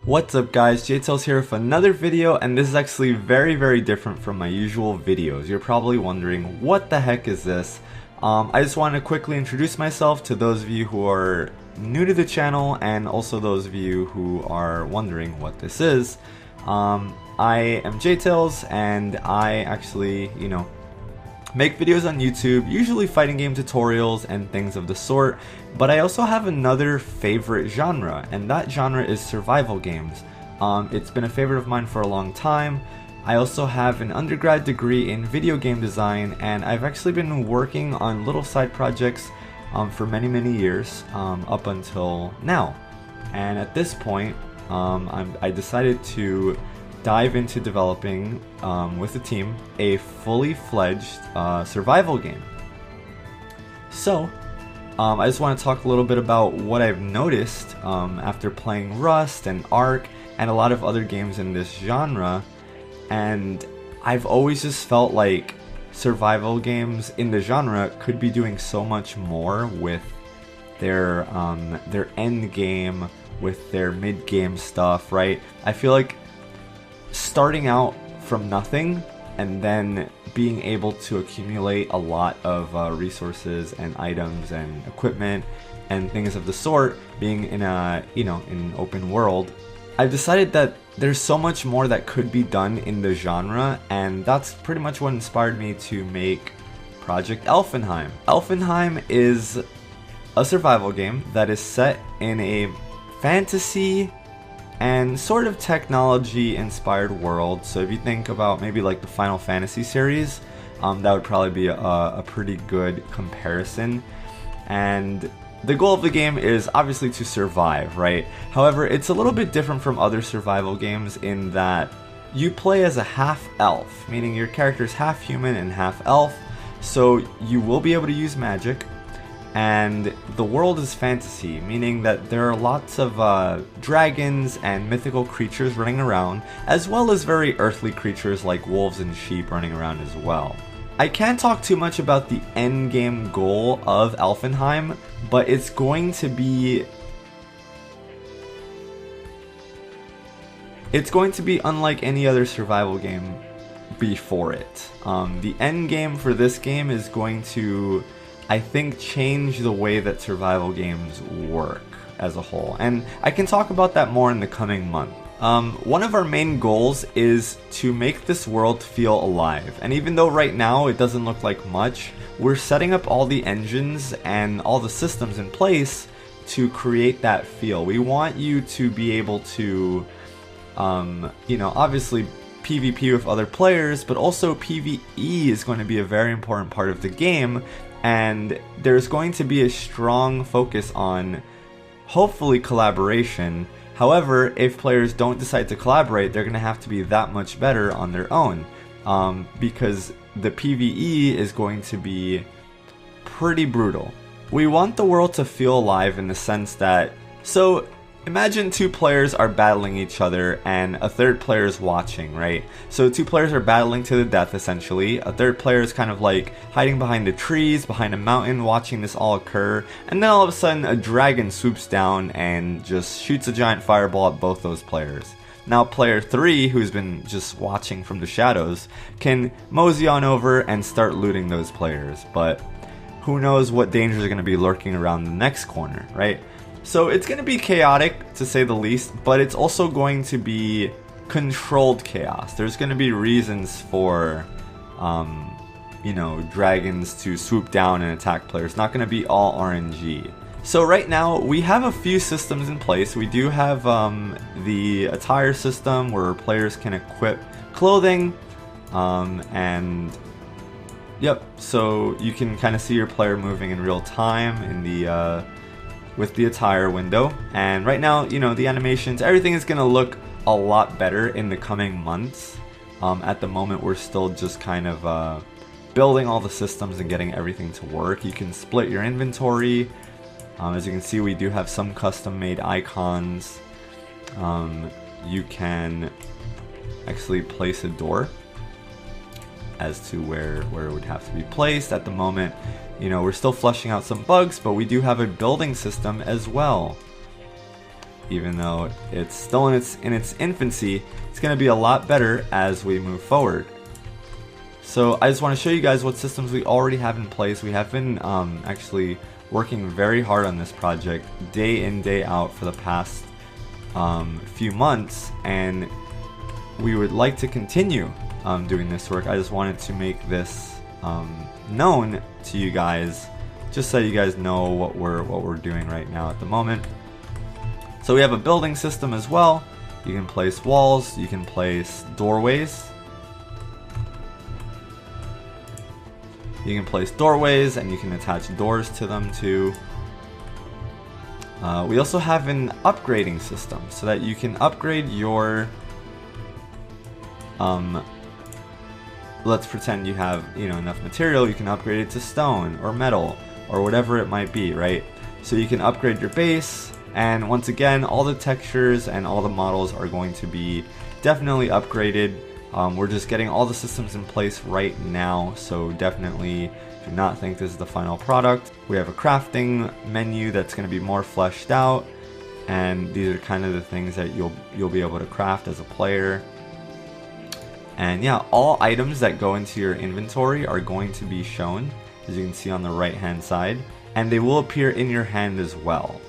What's up guys, JTails here with another video, and this is actually very different from my usual videos. You're probably wondering, what the heck is this? I just want to quickly introduce myself to those of you who are new to the channel, and also those of you who are wondering what this is. I am JTails, and I actually, make videos on YouTube, usually fighting game tutorials and things of the sort, but I also have another favorite genre, and that genre is survival games. It's been a favorite of mine for a long time. I also have an undergrad degree in video game design, and I've actually been working on little side projects for many years, up until now. And at this point, I decided to dive into developing, with a team, a fully fledged survival game. So, I just want to talk a little bit about what I've noticed after playing Rust and Ark and a lot of other games in this genre, and I've always just felt like survival games in the genre could be doing so much more with their end game, with their mid game stuff, right? I feel like starting out from nothing and then being able to accumulate a lot of resources and items and equipment and things of the sort, being in a in an open world, I've decided that there's so much more that could be done in the genre, and that's pretty much what inspired me to make Project Elfin. Elfin is a survival game that is set in a fantasy and sort of technology inspired world. So if you think about maybe like the Final Fantasy series, that would probably be a pretty good comparison. And the goal of the game is obviously to survive, right? However, it's a little bit different from other survival games in that you play as a half elf, meaning your character is half human and half elf, so you will be able to use magic. And the world is fantasy, meaning that there are lots of dragons and mythical creatures running around, as well as very earthly creatures like wolves and sheep running around as well. I can't talk too much about the end game goal of Elfin, but it's going to be unlike any other survival game before it. The end game for this game is going to, I think, change the way that survival games work as a whole, and I can talk about that more in the coming month. One of our main goals is to make this world feel alive, and even though right now it doesn't look like much, we're setting up all the engines and all the systems in place to create that feel. We want you to be able to, obviously PvP with other players, but also PVE is going to be a very important part of the game. And there's going to be a strong focus on, hopefully, collaboration. However, if players don't decide to collaborate, they're going to have to be that much better on their own. Because the PvE is going to be pretty brutal. We want the world to feel alive in the sense that, so imagine two players are battling each other and a third player is watching, right? So two players are battling to the death essentially. A third player is kind of like hiding behind the trees, behind a mountain, watching this all occur. And then all of a sudden a dragon swoops down and just shoots a giant fireball at both those players. Now player 3, who's been just watching from the shadows, can mosey on over and start looting those players. But who knows what dangers are going to be lurking around the next corner, right? So it's going to be chaotic, to say the least, but it's also going to be controlled chaos. There's going to be reasons for, dragons to swoop down and attack players. It's not going to be all RNG. So right now, we have a few systems in place. We do have the attire system where players can equip clothing, so you can kind of see your player moving in real time in the with the attire window. And right now, the animations, everything is going to look a lot better in the coming months. At the moment, we're still just kind of building all the systems and getting everything to work. You can split your inventory. As you can see, we do have some custom made icons. You can actually place a door as to where it would have to be placed. At the moment, we're still fleshing out some bugs, but we do have a building system as well. even though it's still in its infancy. It's going to be a lot better as we move forward. So I just want to show you guys what systems we already have in place. We have been actually working very hard on this project day in, day out for the past few months, and we would like to continue doing this work. I just wanted to make this known to you guys, just so you guys know what we're doing right now at the moment. So we have a building system as well. You can place walls, you can place doorways. You can place doorways and you can attach doors to them too. We also have an upgrading system so that you can upgrade your let's pretend you have, you know, enough material, you can upgrade it to stone or metal or whatever it might be, right? So you can upgrade your base, and once again, all the textures and all the models are going to be definitely upgraded. We're just getting all the systems in place right now, so definitely do not think this is the final product. We have a crafting menu that's going to be more fleshed out, and these are kind of the things that you'll be able to craft as a player. And yeah, all items that go into your inventory are going to be shown, as you can see on the right hand side, and they will appear in your hand as well.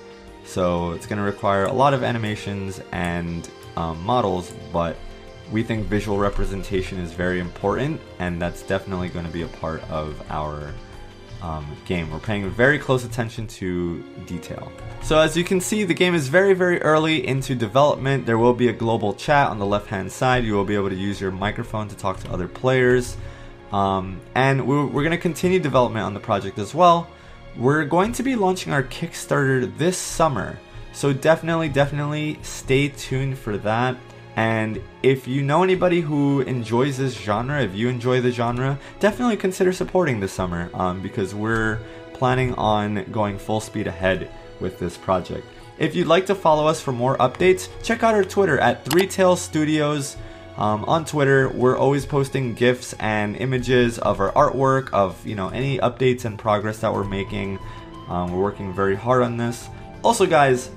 So it's going to require a lot of animations and models, but we think visual representation is very important, and that's definitely going to be a part of our game. We're paying very close attention to detail. So as you can see, the game is very, very early into development. There will be a global chat on the left hand side. You will be able to use your microphone to talk to other players. And we're going to continue development on the project as well. We're going to be launching our Kickstarter this summer, so definitely stay tuned for that. And if you know anybody who enjoys this genre, if you enjoy the genre, definitely consider supporting this summer, because we're planning on going full speed ahead with this project. If you'd like to follow us for more updates, check out our Twitter at 3tails Studios. On Twitter, we're always posting GIFs and images of our artwork, of, you know, any updates and progress that we're making. We're working very hard on this. Also, guys,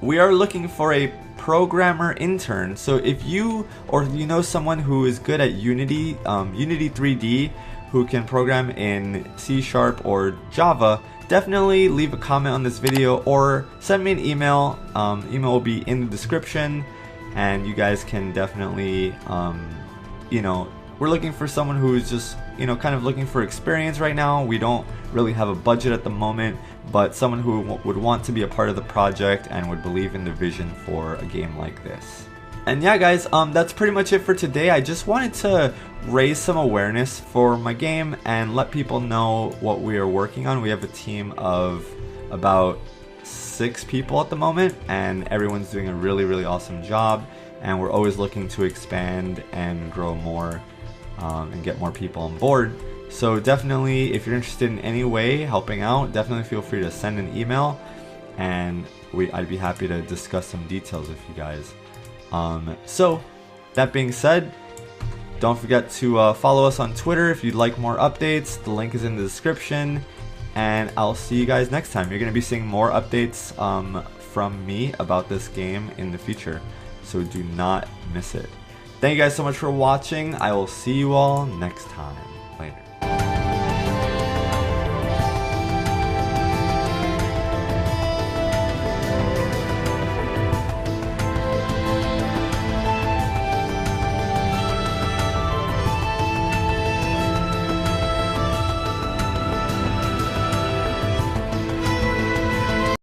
we are looking for a programmer intern. So if you or you know someone who is good at Unity, Unity 3D, who can program in C# or Java, definitely leave a comment on this video or send me an email. Email will be in the description. And you guys can definitely, you know, we're looking for someone who is just, you know, kind of looking for experience right now. We don't really have a budget at the moment, but someone who would want to be a part of the project and would believe in the vision for a game like this. And yeah, guys, that's pretty much it for today. I just wanted to raise some awareness for my game and let people know what we are working on. We have a team of about 6 people at the moment, and everyone's doing a really awesome job, and we're always looking to expand and grow more and get more people on board. So definitely, if you're interested in any way helping out, definitely feel free to send an email, and I'd be happy to discuss some details with you guys. So that being said, don't forget to follow us on Twitter if you'd like more updates. The link is in the description. And I'll see you guys next time. You're going to be seeing more updates from me about this game in the future, so do not miss it. Thank you guys so much for watching. I will see you all next time.